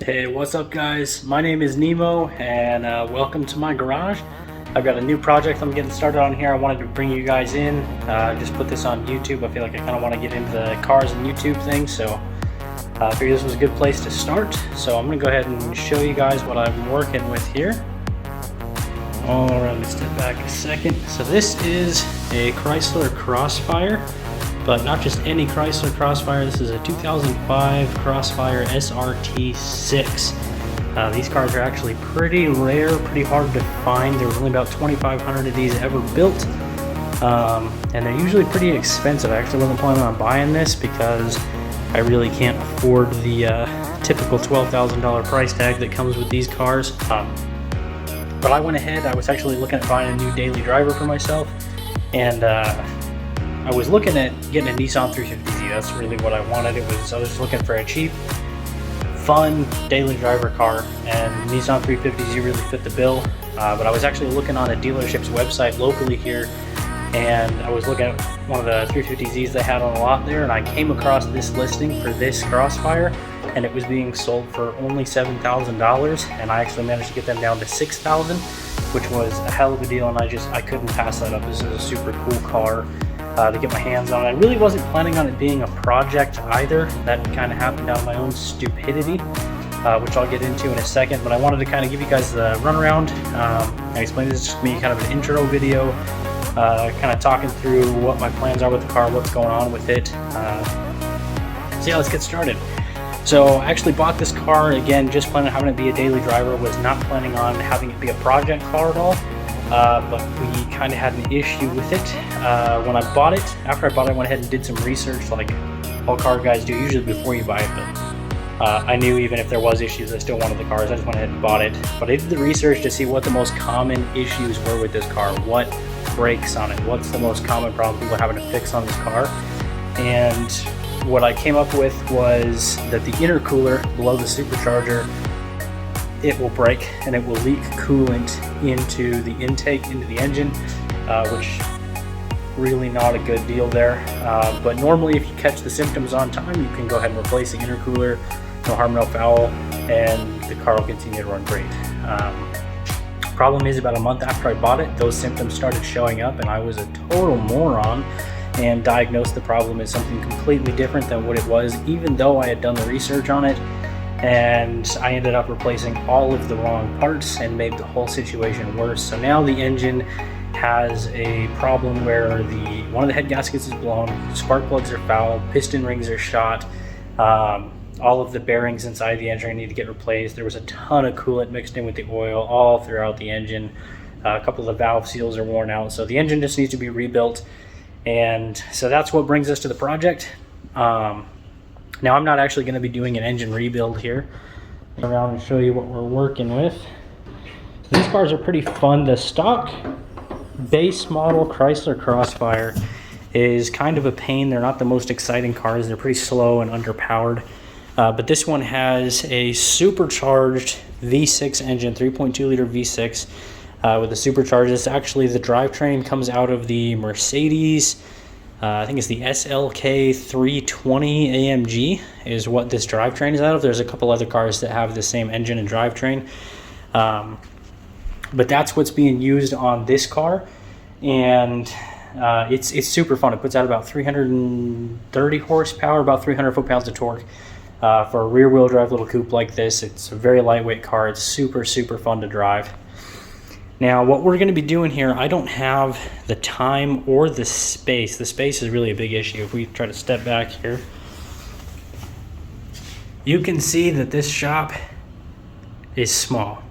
Hey, what's up guys? My name is Nemo and welcome to my garage. I've got a new project I'm getting started on here. I wanted to bring you guys in, just put this on YouTube. I feel like I kind of want to get into the cars and YouTube thing, so I figured this was a good place to start. So I'm going to go ahead and show you guys what I'm working with here. Alright, let me step back a second. So this is a Chrysler Crossfire. But not just any Chrysler Crossfire. This is a 2005 Crossfire SRT6. These cars are actually pretty rare, pretty hard to find. There's only about 2,500 of these ever built, and they're usually pretty expensive. I actually wasn't planning on buying this because I really can't afford the typical $12,000 price tag that comes with these cars. But I went ahead. I was actually looking at buying a new daily driver for myself, and I was looking at getting a Nissan 350Z. That's really what I wanted. I was just looking for a cheap, fun daily driver car, and Nissan 350Z really fit the bill. But I was actually looking on a dealership's website locally here, and I was looking at one of the 350Zs they had on a lot there, and I came across this listing for this Crossfire, and it was being sold for only $7,000, and I actually managed to get them down to $6,000, which was a hell of a deal, and I couldn't pass that up. This is a super cool car to get my hands on. I really wasn't planning on it being a project either. That kind of happened out of my own stupidity, which I'll get into in a second, but I wanted to kind of give you guys the runaround. I explained this is just me, kind of an intro video, kind of talking through what my plans are with the car, what's going on with it. So yeah, let's get started. So I actually bought this car, again, just planning on having it be a daily driver. Was not planning on having it be a project car at all. But we kind of had an issue with it when I bought it. After I bought it, I went ahead and did some research like all car guys do, usually before you buy it. But I knew even if there was issues, I still wanted the cars. I just went ahead and bought it. But I did the research to see what the most common issues were with this car. What breaks on it? What's the most common problem people are having to fix on this car? And what I came up with was that the intercooler below the supercharger, it will break and it will leak coolant into the intake, into the engine, which really not a good deal there. But normally if you catch the symptoms on time, you can go ahead and replace the intercooler, no harm, no foul, and the car will continue to run great. Problem is, about a month after I bought it, those symptoms started showing up, and I was a total moron and diagnosed the problem as something completely different than what it was, even though I had done the research on it. And I ended up replacing all of the wrong parts and made the whole situation worse. So now the engine has a problem where one of the head gaskets is blown, spark plugs are foul, piston rings are shot, all of the bearings inside the engine need to get replaced. There was a ton of coolant mixed in with the oil all throughout the engine. A couple of the valve seals are worn out, so the engine just needs to be rebuilt. And so that's what brings us to the project. Now I'm not actually going to be doing an engine rebuild here. I'll go around and show you what we're working with. These cars are pretty fun. The stock base model Chrysler Crossfire is kind of a pain. They're not the most exciting cars. They're pretty slow and underpowered. But this one has a supercharged V6 engine, 3.2 liter V6 with a supercharged. It's actually, the drivetrain comes out of the Mercedes, I think it's the SLK 320 AMG is what this drivetrain is out of. There's a couple other cars that have the same engine and drivetrain. But that's what's being used on this car. And it's super fun. It puts out about 330 horsepower, about 300 foot-pounds of torque. For a rear-wheel drive little coupe like this, it's a very lightweight car. It's super, super fun to drive. Now, what we're going to be doing here, I don't have the time or the space. The space is really a big issue. If we try to step back here, you can see that this shop is small.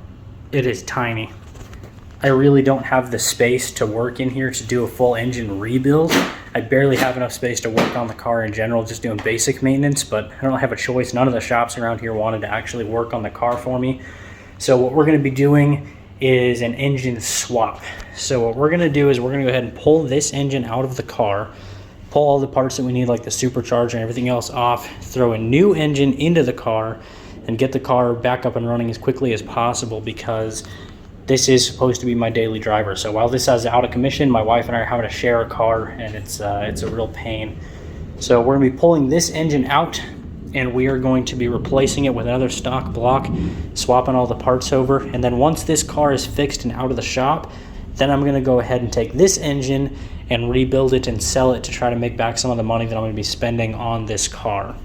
It is tiny. I really don't have the space to work in here to do a full engine rebuild. I barely have enough space to work on the car in general, just doing basic maintenance, but I don't have a choice. None of the shops around here wanted to actually work on the car for me. So what we're going to be doing is an engine swap. So what we're going to do is we're going to go ahead and pull this engine out of the car, pull all the parts that we need like the supercharger and everything else off, throw a new engine into the car, and get the car back up and running as quickly as possible, because this is supposed to be my daily driver. So while this is out of commission, my wife and I are having to share a car, and it's a real pain. So we're going to be pulling this engine out and we are going to be replacing it with another stock block, swapping all the parts over. And then once this car is fixed and out of the shop, then I'm going to go ahead and take this engine and rebuild it and sell it to try to make back some of the money that I'm going to be spending on this car.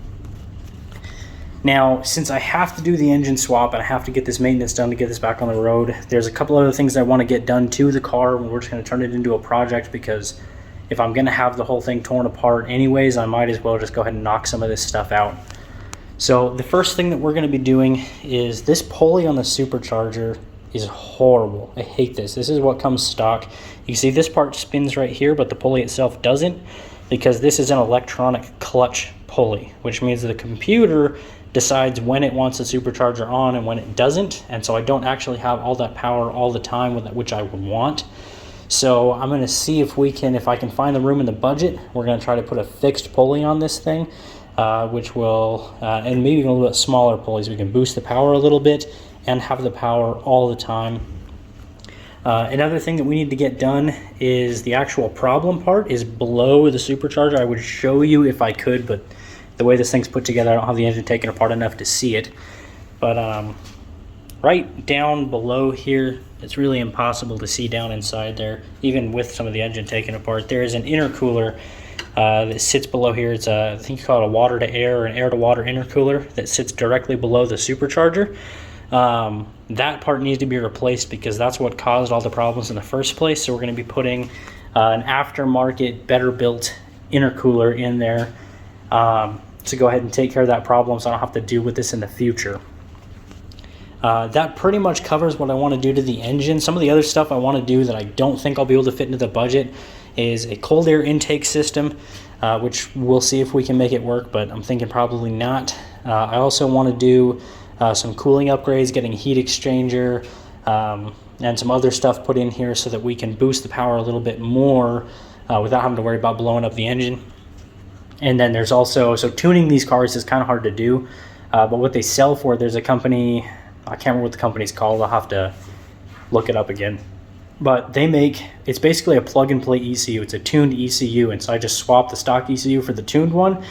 Now, since I have to do the engine swap and I have to get this maintenance done to get this back on the road, there's a couple other things I want to get done to the car. We're just going to turn it into a project, because if I'm going to have the whole thing torn apart anyways, I might as well just go ahead and knock some of this stuff out. So the first thing that we're going to be doing is this pulley on the supercharger is horrible. I hate this. This is what comes stock. You can see this part spins right here, but the pulley itself doesn't, because this is an electronic clutch pulley, which means the computer decides when it wants the supercharger on and when it doesn't. And so I don't actually have all that power all the time, which I would want. So I'm going to see if I can find the room in the budget. We're going to try to put a fixed pulley on this thing, which will, and maybe even a little bit smaller pulleys. We can boost the power a little bit and have the power all the time. Another thing that we need to get done is the actual problem part is below the supercharger. I would show you if I could, but the way this thing's put together, I don't have the engine taken apart enough to see it. But right down below here, it's really impossible to see down inside there, even with some of the engine taken apart. There is an intercooler that sits below here. It's I think you call it a water to air or an air to water intercooler that sits directly below the supercharger. That part needs to be replaced because that's what caused all the problems in the first place. So we're going to be putting an aftermarket, better built intercooler in there to go ahead and take care of that problem, so I don't have to deal with this in the future. That pretty much covers what I want to do to the engine. Some of the other stuff I want to do that I don't think I'll be able to fit into the budget is a cold air intake system, which we'll see if we can make it work, but I'm thinking probably not. I also want to do some cooling upgrades, getting a heat exchanger, and some other stuff put in here so that we can boost the power a little bit more without having to worry about blowing up the engine. And then there's also, so tuning these cars is kind of hard to do, but what they sell for, there's a company, I can't remember what the company's called, I'll have to look it up again. But they make, it's basically a plug and play ECU. It's a tuned ECU, and so I just swapped the stock ECU for the tuned one,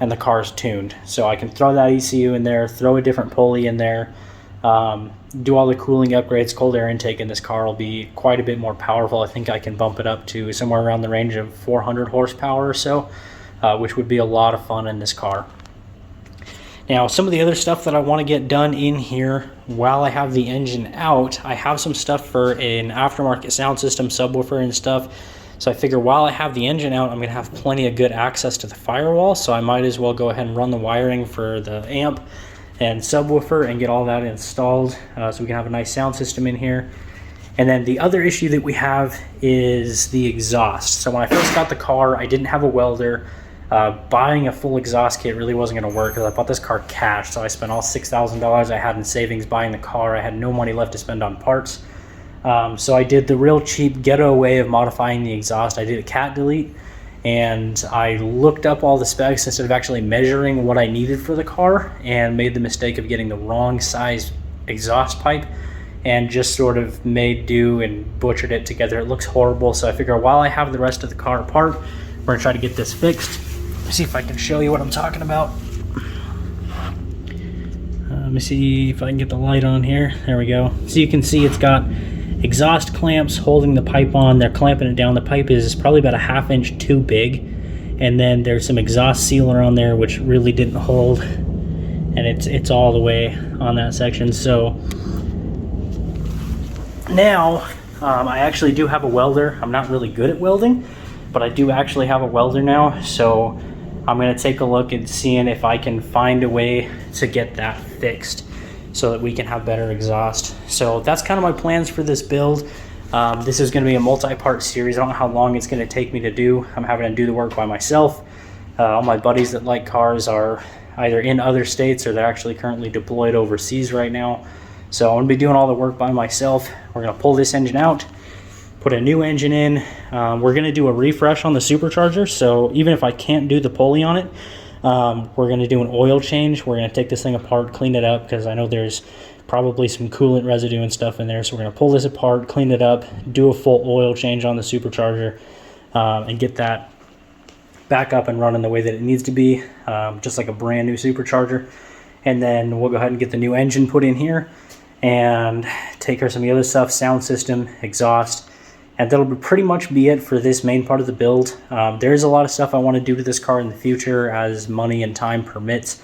and the car's tuned. So I can throw that ECU in there, throw a different pulley in there, do all the cooling upgrades. Cold air intake in this car will be quite a bit more powerful. I think I can bump it up to somewhere around the range of 400 horsepower or so, which would be a lot of fun in this car. Now, some of the other stuff that I want to get done in here while I have the engine out, I have some stuff for an aftermarket sound system, subwoofer and stuff. So I figure while I have the engine out, I'm going to have plenty of good access to the firewall, so I might as well go ahead and run the wiring for the amp and subwoofer and get all that installed so we can have a nice sound system in here. And then the other issue that we have is the exhaust. So when I first got the car, I didn't have a welder. Buying a full exhaust kit really wasn't going to work because I bought this car cash, so I spent all $6,000 I had in savings buying the car. I had no money left to spend on parts. So I did the real cheap ghetto way of modifying the exhaust. I did a cat delete, and I looked up all the specs instead of actually measuring what I needed for the car, and made the mistake of getting the wrong size exhaust pipe and just sort of made do and butchered it together. It looks horrible, so I figure while I have the rest of the car apart, we're going to try to get this fixed. See if I can show you what I'm talking about. Let me see if I can get the light on here. There we go. So you can see it's got exhaust clamps holding the pipe on. They're clamping it down. The pipe is probably about a ½ inch too big. And then there's some exhaust sealer on there which really didn't hold. And it's all the way on that section. So now I actually do have a welder. I'm not really good at welding, but I do actually have a welder now. So I'm going to take a look and seeing if I can find a way to get that fixed so that we can have better exhaust. So that's kind of my plans for this build. This is going to be a multi-part series. I don't know how long it's going to take me to do. I'm having to do the work by myself. All my buddies that like cars are either in other states or they're actually currently deployed overseas right now. So I'm going to be doing all the work by myself. We're going to pull this engine out, put a new engine in. We're going to do a refresh on the supercharger, so even if I can't do the pulley on it, we're going to do an oil change. We're going to take this thing apart, clean it up, because I know there's probably some coolant residue and stuff in there. So we're going to pull this apart, clean it up, do a full oil change on the supercharger, and get that back up and running the way that it needs to be, just like a brand new supercharger. And then we'll go ahead and get the new engine put in here and take care of some of the other stuff, sound system, exhaust, and that'll pretty much be it for this main part of the build. There's a lot of stuff I want to do to this car in the future as money and time permits,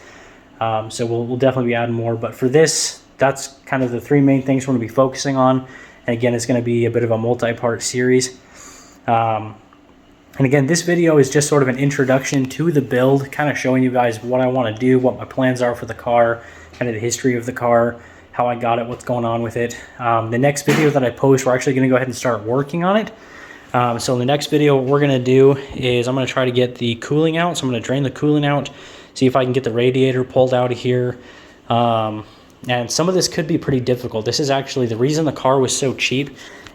so we'll definitely be adding more, but for this, that's kind of the three main things we're going to be focusing on. And again, it's going to be a bit of a multi-part series. And again, this video is just sort of an introduction to the build, kind of showing you guys what I want to do, what my plans are for the car, kind of the history of the car, how I got it, what's going on with it. The next video that I post, we're actually going to go ahead and start working on it. So in the next video, what we're going to do is I'm going to try to get the cooling out. So I'm going to drain the cooling out, see if I can get the radiator pulled out of here. And some of this could be pretty difficult. This is actually the reason the car was so cheap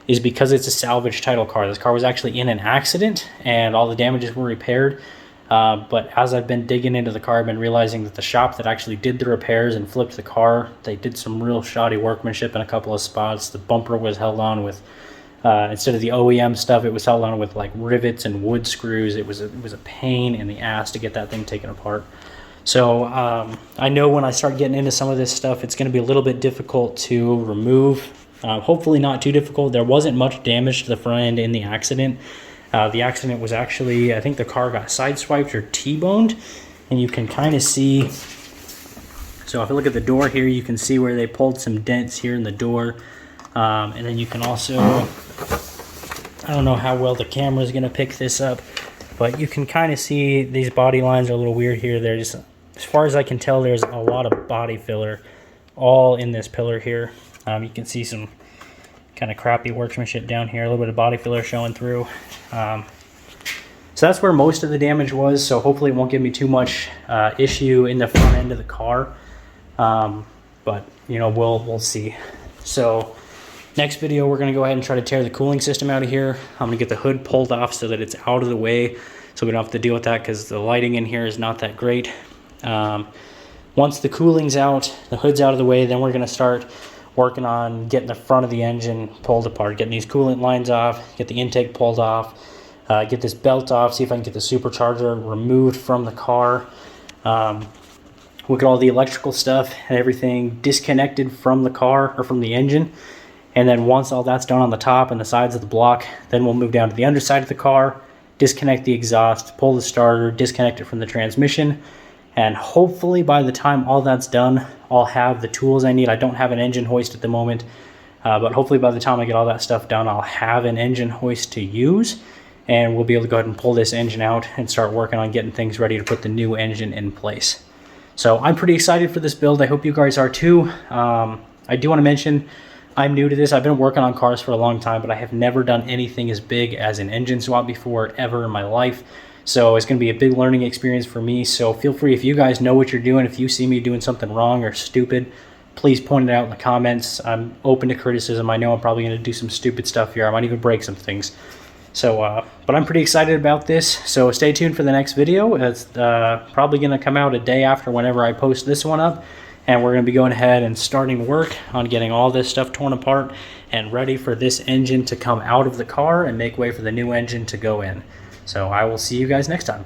is because it's a salvage title car. This car was actually in an accident and all the damages were repaired. But as I've been digging into the car, I've been realizing that the shop that actually did the repairs and flipped the car, they did some real shoddy workmanship in a couple of spots. The bumper was held on with, instead of the OEM stuff, it was held on with like rivets and wood screws. It was a pain in the ass to get that thing taken apart. So I know when I start getting into some of this stuff, it's going to be a little bit difficult to remove. Hopefully not too difficult. There wasn't much damage to the front end in the accident. The accident was actually, I think the car got sideswiped or T-boned, and you can kind of see, so if you look at the door here, you can see where they pulled some dents here in the door. And then you can also, I don't know how well the camera is going to pick this up, but you can kind of see these body lines are a little weird here. They're just, as far as I can tell, there's a lot of body filler all in this pillar here. You can see some kind of crappy workmanship down here, a little bit of body filler showing through. So that's where most of the damage was, so hopefully it won't give me too much issue in the front end of the car. But, you know, we'll see. So next video, we're going to go ahead and try to tear the cooling system out of here. I'm going to get the hood pulled off so that it's out of the way, so we don't have to deal with that because the lighting in here is not that great. Once the cooling's out, the hood's out of the way, then we're going to start working on getting the front of the engine pulled apart, getting these coolant lines off, get the intake pulled off, get this belt off, see if I can get the supercharger removed from the car. Look at all the electrical stuff and everything disconnected from the car or from the engine. And then once all that's done on the top and the sides of the block, then we'll move down to the underside of the car, disconnect the exhaust, pull the starter, disconnect it from the transmission. And hopefully by the time all that's done, I'll have the tools I need. I don't have an engine hoist at the moment, but hopefully by the time I get all that stuff done, I'll have an engine hoist to use, and we'll be able to go ahead and pull this engine out and start working on getting things ready to put the new engine in place. So I'm pretty excited for this build. I hope you guys are too. I do want to mention, I'm new to this. I've been working on cars for a long time, but I have never done anything as big as an engine swap before ever in my life. So it's going to be a big learning experience for me. So feel free, if you guys know what you're doing, if you see me doing something wrong or stupid, please point it out in the comments. I'm open to criticism. I know I'm probably going to do some stupid stuff here. I might even break some things. So, but I'm pretty excited about this. So stay tuned for the next video. It's probably going to come out a day after whenever I post this one up. And we're going to be going ahead and starting work on getting all this stuff torn apart and ready for this engine to come out of the car and make way for the new engine to go in. So I will see you guys next time.